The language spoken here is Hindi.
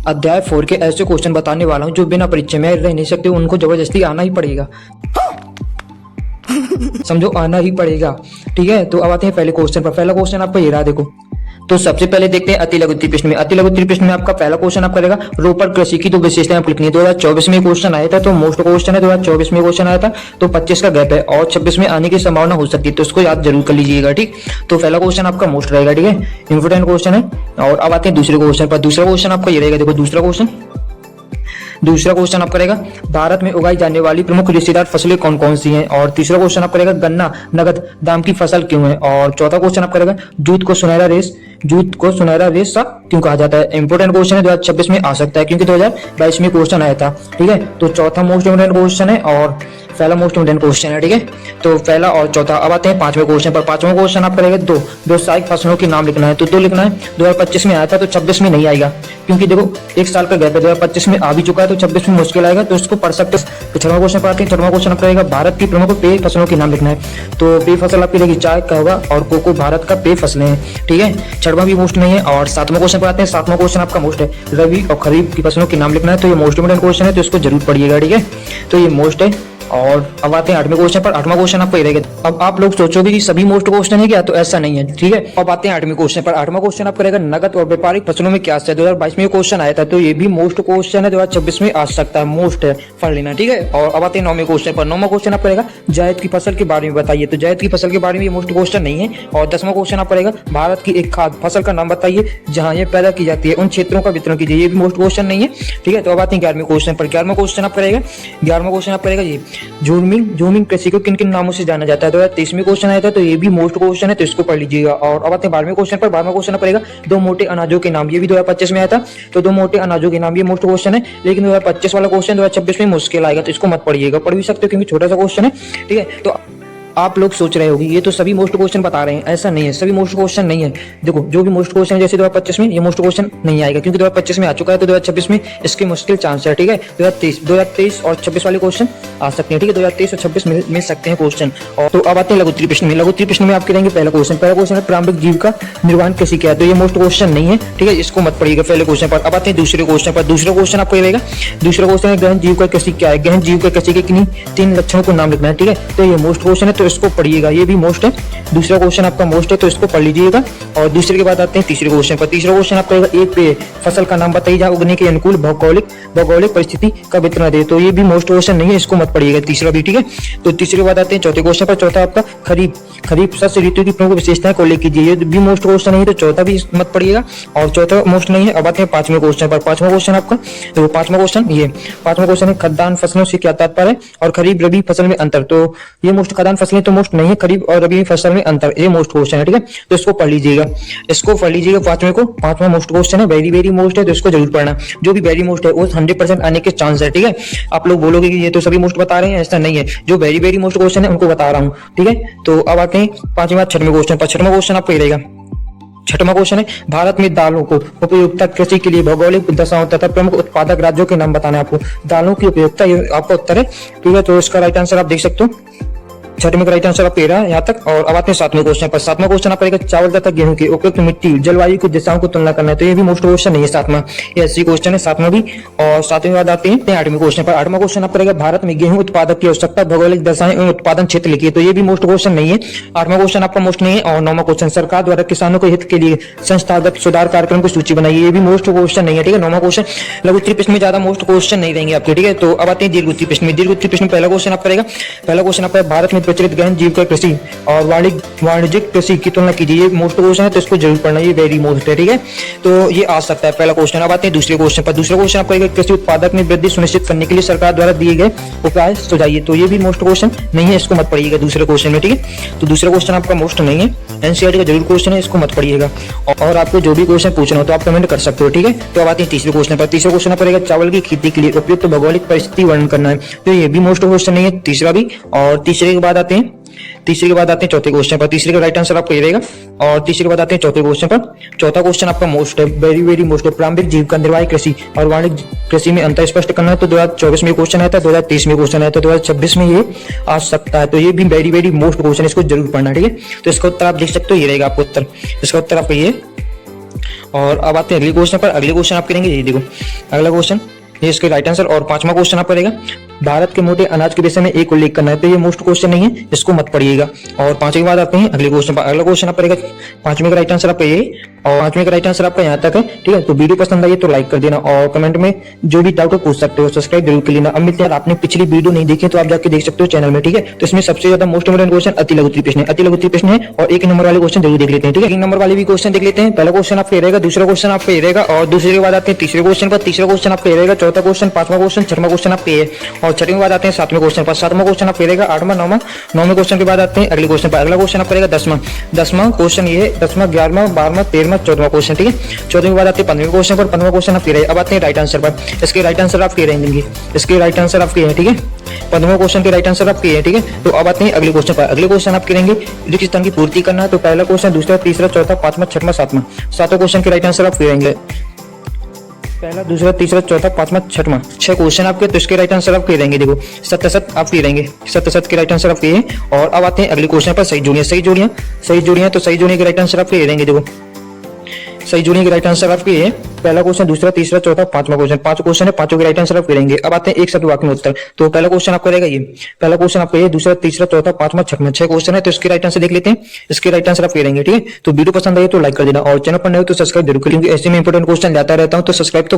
अध्याय 4 के ऐसे क्वेश्चन बताने वाला हूँ जो बिना परिचय में रह नहीं सकते, उनको जबरदस्ती आना ही पड़ेगा। समझो, आना ही पड़ेगा। ठीक है, तो अब आते हैं पहले क्वेश्चन पर। पहला क्वेश्चन आपका ये रहा, देखो। तो सबसे पहले देखते हैं अति लघु उत्तरीय प्रश्न में। अति लघु उत्तरीय प्रश्न में आपका पहला क्वेश्चन आपका रहेगा रोपड़ कृषि की दो विशेषताएं आपको लिखनी है। 2024 में क्वेश्चन आया था, तो मोस्ट क्वेश्चन है। 2024 में क्वेश्चन आया था, तो 25 का गैप है और 26 में आने की संभावना हो सकती है, तो इसको याद जरूर कर लीजिएगा। ठीक, तो पहला क्वेश्चन आपका मोस्ट रहेगा। ठीक है, इंपोर्टेंट क्वेश्चन है। और अब आते हैं दूसरे क्वेश्चन पर। दूसरा क्वेश्चन आपका ये रहेगा, देखो दूसरा क्वेश्चन आपका रहेगा भारत में उगाई जाने वाली प्रमुख रेशेदार फसलें कौन कौन सी हैं। और तीसरा क्वेश्चन आपका रहेगा गन्ना नगद दाम की फसल क्यों है। और चौथा क्वेश्चन आपका रहेगा जूट को सुनहरा रेश सा क्यों कहा जाता है। इंपोर्टेंट क्वेश्चन है, 2026 में आ सकता है क्योंकि 2022 में क्वेश्चन आया था। ठीक है, तो चौथा मोस्ट इम्पोर्टेंट क्वेश्चन है और पहला मोस्ट इम्पोर्टेंट क्वेश्चन है। ठीक है, तो पहला और चौथा। अब आते हैं पांचवें क्वेश्चन पर। पांचवा क्वेश्चन आपका रहेगा दो व्यावसायिक फसलों के नाम लिखना है, तो दो लिखना है। 2025 में आया था, तो 26 में नहीं आएगा क्योंकि देखो एक साल का गैप है। 2025 में आ भी चुका है, तो 26 में मुश्किल आएगा, तो इसको पढ़ सकते। तो छठवां क्वेश्चन पर आते हैं। छठवां क्वेश्चन आपका रहेगा भारत की प्रमुख पेय फसलों के नाम लिखना है, तो पेय फसल आपकी रहेगी चाय, कहवा और कोको भारत का पेय फसलें हैं। ठीक है, छठवां भी मोस्ट नहीं है। और सातवां क्वेश्चन पर आते हैं। सातवां क्वेश्चन आपका मोस्ट है रबी और खरीफ की फसलों के नाम लिखना है, तो ये मोस्ट इम्पोर्टेंट क्वेश्चन है, तो इसको जरूर पढ़िएगा। ठीक है, तो ये मोस्ट है। और अब आते हैं आठवें क्वेश्चन पर। आठवां क्वेश्चन आपको ये रहेगा। अब आप लोग सोचोगे कि सभी मोस्ट क्वेश्चन है क्या, तो ऐसा नहीं है। ठीक है, अब आते हैं आठवें क्वेश्चन पर। आठवां क्वेश्चन आपका रहेगा नगद और व्यापारिक फसलों में क्या है। 2022 में क्वेश्चन आया था, तो ये भी मोस्ट क्वेश्चन है, 2026 में आ सकता है, मोस्ट है, पढ़ लेना। ठीक है, और अब आते हैं नौवें क्वेश्चन पर। नौवां क्वेश्चन आपका रहेगा जायद की फसल के बारे में बताइए, तो जायद की फसल के बारे में ये मोस्ट क्वेश्चन नहीं है। और 10वां क्वेश्चन आपका रहेगा भारत की एक खाद्य फसल का नाम बताइए जहां ये पैदा की जाती है, उन क्षेत्रों का वितरण कीजिए, ये भी मोस्ट क्वेश्चन नहीं है। ठीक है, तो अब आते हैं 11वें क्वेश्चन पर। 11वां क्वेश्चन आपका रहेगा ये झूमिंग कृषि को किन किन नामों से जाना जाता है। 2023 में क्वेश्चन आया था, तो ये भी मोस्ट क्वेश्चन है, तो इसको पढ़ लीजिएगा। और अब आते हैं 12वें क्वेश्चन पर। 12वां क्वेश्चन पड़ेगा दो मोटे अनाजों के नाम, ये भी 2025 में आया था, तो दो मोटे अनाजों के नाम, ये मोस्ट क्वेश्चन है। लेकिन 2025 वाला क्वेश्चन 2026 में मुश्किल आएगा, तो इसको मत पढ़िएगा। पढ़ भी सकते हो क्योंकि छोटा सा क्वेश्चन है। ठीक है, तो आप लोग सोच रहे होगी ये तो सभी मोस्ट क्वेश्चन बता रहे हैं, ऐसा नहीं है, सभी मोस्ट क्वेश्चन नहीं है। देखो जो भी मोस्ट क्वेश्चन है, जैसे 2025 में ये मोस्ट क्वेश्चन नहीं आएगा क्योंकि 2025 में आ चुका है, तो 2026 में इसके मुश्किल चांस है। ठीक है, 2023 और 26 वाले क्वेश्चन आ सकते हैं। ठीक है, 2023 और 26 मिल सकते हैं क्वेश्चन। और तो अब आते हैं लघु उत्तरीय प्रश्न में। लघु उत्तरीय प्रश्न में आपके रहेंगे पहला क्वेश्चन है प्रारंभिक जीविका निर्वाहन कृषि क्या है, तो ये मोस्ट क्वेश्चन नहीं है। ठीक है, इसको मत पढ़िएगा पहले क्वेश्चन पर। अब आते हैं दूसरे क्वेश्चन पर। दूसरा क्वेश्चन आपको रहेगा, दूसरा क्वेश्चन है गहन जीविका कृषि क्या है। गहन जीविका कृषि के किन्हीं 3 लक्षणों को नाम लिखना है। ठीक है, तो ये मोस्ट क्वेश्चन है, तो इसको पढ़िएगा, ये भी मोस्ट है। दूसरा क्वेश्चन आपका मोस्ट है, तो इसको पढ़ लीजिएगा। और दूसरे के बाद आते हैं तीसरे क्वेश्चन पर। तीसरा क्वेश्चन आपका रहेगा एक पेय फसल का नाम बताइए जहां उगने के अनुकूल भौगोलिक परिस्थिति का वितरण दे, तो ये भी मोस्ट क्वेश्चन नहीं है, इसको मत पढ़िएगा, तीसरा भी। ठीक है, तो तीसरे के बाद आते हैं चौथे क्वेश्चन पर। चौथा आपका खरीफ शस्य ऋतु की प्रमुख विशेषताएं को लिख कीजिए, ये भी मोस्ट क्वेश्चन नहीं है, तो चौथा भी मत पढ़िएगा और चौथा मोस्ट नहीं है। अब आते हैं पांचवें क्वेश्चन पर। पांचवा क्वेश्चन आपका, तो पांचवा क्वेश्चन है खाद्यान्न फसलों से क्या तात्पर्य है और खरीफ रबी फसल में अंतर, तो ये मोस्ट खाद्यान्न फसलें तो मोस्ट नहीं है, खरीफ और रबी फसल में अंतर, ये मोस्ट क्वेश्चन है। ठीक है, तो इसको पढ़ लीजिएगा, पांचवा मोस्ट क्वेश्चन है, वेरी मोस्ट है, तो इसको जरूर पढ़ना। जो भी वेरी मोस्ट है वो 100% आने के चांस है। ठीक है, आप लोग बोलोगे कि ये तो सभी मोस्ट बता रहे हैं, ऐसा नहीं है, जो वेरी मोस्ट क्वेश्चन है उनको बता रहा हूँ। ठीक है, तो अब आते हैं पांचवा छठवें क्वेश्चन पर। छठवां क्वेश्चन आपको रहेगा, छठवां क्वेश्चन है भारत में दालों को उपयोगिता कृषि के लिए भौगोलिक दशाओं तथा प्रमुख उत्पादक राज्यों के नाम बताना है आपको। दालों की उपयोगिता, ये आपका उत्तर है। ठीक है, तो इसका राइट आंसर आप देख सकते हो, छठवें का राइट आंसर आप रहा है यहाँ तक। और अब आते हैं सातवें क्वेश्चन पर। सातवां क्वेश्चन आपका चावल तथा गेहूं की उपयुक्त मिट्टी जलवायु की दिशाओं को तुलना करना है, तो ये भी मोस्ट क्वेश्चन नहीं है सातवां, ये ऐसी क्वेश्चन है सातवां भी। और सातवें बाद आते हैं आठवें क्वेश्चन पर। आठवां क्वेश्चन आपका रहेगा भारत में गेहूं उत्पादक की आवश्यकता भौगोलिक दशाएं एवं उत्पादन क्षेत्र लिखिए, तो ये भी मोस्ट क्वेश्चन नहीं है, आठवां क्वेश्चन आपका मोस्ट नहीं है। और नौवां क्वेश्चन सरकार द्वारा किसानों के हित के लिए संस्थागत सुधार कार्यक्रम की सूची बनाइए, ये भी मोस्ट क्वेश्चन नहीं है। ठीक है, नौवां क्वेश्चन। लघु उत्तरीय प्रश्न में ज्यादा मोस्ट क्वेश्चन नहीं रहेंगे आपके। ठीक है, तो अब आते हैं दीर्घ उत्तरीय प्रश्न में। दीर्घ उत्तरीय प्रश्न में पहला क्वेश्चन आपका रहेगा, पहला क्वेश्चन आपका भारत में प्रचलित गहन जीविका कृषि और वाणिज्यिक कृषि की तुलना कीजिए, ये मोस्ट क्वेश्चन है, तो इसको जरूर पढ़ना, ये वेरी मोस्ट है। ठीक है, तो ये आ सकता है पहला क्वेश्चन। अब आते हैं दूसरे क्वेश्चन पर। दूसरा क्वेश्चन आपका कृषि उत्पादक में वृद्धि सुनिश्चित करने के लिए सरकार द्वारा दिए गए उपाय सुझाइए, तो ये भी मोस्ट क्वेश्चन नहीं है, इसको मत पढ़िएगा दूसरे क्वेश्चन में। ठीक है, तो दूसरा क्वेश्चन आपका मोस्ट नहीं है, एनसीईआरटी का जरूर क्वेश्चन है, इसको मत पढ़िएगा। और आपको जो भी क्वेश्चन पूछना हो तो आप कमेंट कर सकते हो। ठीक है, तो अब आते हैं तीसरे क्वेश्चन पर। तीसरा क्वेश्चन पड़ेगा चावल की खेती के लिए उपयुक्त भौगोलिक परिस्थिति वर्णन करना है, तो ये भी मोस्ट क्वेश्चन नहीं है, तीसरा भी। और तीसरे के बाद आते हैं चौथे क्वेश्चन पर। तीसरे का राइट आंसर आपको ये रहेगा। और तीसरे के बाद आते हैं चौथे क्वेश्चन पर। चौथा क्वेश्चन आपका मोस्ट है, वेरी मोस्ट है, प्रारंभिक जीविका निर्वाह कृषि और वाणिज्य कृषि में अंतर स्पष्ट करना है, तो 2024 में क्वेश्चन आया था, 2023 में क्वेश्चन आया था, 2026 में ये आ सकता है, तो ये भी वेरी मोस्ट क्वेश्चन, इसको जरूर पढ़ना। ठीक है, तो इसका उत्तर आप देख सकते हो, ये रहेगा आपका उत्तर, इसका उत्तर आपका ये। और अब आते हैं अगले क्वेश्चन पर। अगले क्वेश्चन आप करेंगे, ये देखो अगला क्वेश्चन, ये इसके राइट आंसर। और पांचवा क्वेश्चन आप करेगा, भारत के मोटे अनाज के विषय में एक उल्लेख करना है। तो ये मोस्ट क्वेश्चन नहीं है, इसको मत पढ़िएगा। और पांचवें के बाद आते हैं अगले क्वेश्चन पर। अगला क्वेश्चन आप करेगा, पांचवें का राइट आंसर आपका यही, और पांचवें का राइट आंसर आपका यहाँ तक है। ठीक है, तो वीडियो पसंद आई तो लाइक कर देना और कमेंट में जो भी डाउट हो पूछ सकते हो, सब्सक्राइब जरूर कर लेना। अब मिलते हैं, आपने पिछली वीडियो नहीं देखी तो आप जाके देख सकते हो चैनल में। ठीक है, तो इसमें सबसे ज्यादा मोस्ट इंपोर्टेंट क्वेश्चन अति लघु उत्तरीय प्रश्न है, अति लघु उत्तरीय प्रश्न है। और एक नंबर वाले क्वेश्चन जरूर देख लेते हैं। ठीक है, एक नंबर वाले भी क्वेश्चन देख लेते हैं। पहला क्वेश्चन आपका रहेगा, दूसरा क्वेश्चन आपका रहेगा, और दूसरे के बाद आते हैं तीसरे क्वेश्चन पर। तीसरा क्वेश्चन आपका रहेगा, चौथा क्वेश्चन, पांचवा क्वेश्चन, छठवां क्वेश्चन आपका है, और छठवें के बाद आते हैं सातवें क्वेश्चन पर। सातवां क्वेश्चन आपका रहेगा, आठवां, नौवां, नौवें क्वेश्चन के बाद आते हैं अगले क्वेश्चन पर। अगला क्वेश्चन आपका रहेगा दसवां क्वेश्चन, ये 10वां, 11वां, 12वां, 13वां, 14वां क्वेश्चन। ठीक है, 14वें के बाद आते हैं 15वें क्वेश्चन पर। 15वां क्वेश्चन आपके रहे। अब आते हैं राइट आंसर पर। इसके राइट आंसर आपके रहेंगे, इसके राइट आंसर आपके हैं। ठीक है, 15वें क्वेश्चन के राइट आंसर आपके हैं। ठीक है, तो अब आते हैं अगले क्वेश्चन पर। अगले क्वेश्चन आप करेंगे रिक्तस्थान की पूर्ति करना है। तो पहला क्वेश्चन, दूसरा, तीसरा, चौथा, पांचवा, छठवां, सातवां, सातों क्वेश्चन के राइट आंसर आप करेंगे। पहला, दूसरा, तीसरा, चौथा, पांचवा, छठवां, 6 क्वेश्चन आपके, तो इसके राइट आंसर आप कह देंगे। देखो सत आप कह देंगे, सत के राइट आंसर आप कहे। और अब आते हैं अगले क्वेश्चन पर, सही जोड़ियां, सही जोड़ियां, तो सही जोड़ियां के राइट आंसर आप कह देंगे। देखो सही जोड़ियां के राइट आंसर आपके ये पहला क्वेश्चन, दूसरा, तीसरा, चौथा, पांचवा क्वेश्चन, 5 क्वेश्चन है, पांचों के राइट आंसर आप करेंगे। अब आते हैं एक शब्द वाक्य में उत्तर। तो पहला क्वेश्चन आपका रहेगा, ये पहला क्वेश्चन आपका ये, दूसरा, तीसरा, चौथा, पांचवा, छठवां, 6 क्वेश्चन है, तो इसके राइट आंसर देख लेते हैं। इसके राइट आंसर आप करेंगे। ठीक है, तो वीडियो पसंद आए तो लाइक कर देना और चैनल पर नए हो तो सब्सक्राइब जरूर करेंगे। ऐसे में इंपोर्टेंट क्वेश्चन लाता रहता हूं, तो सब्सक्राइब तो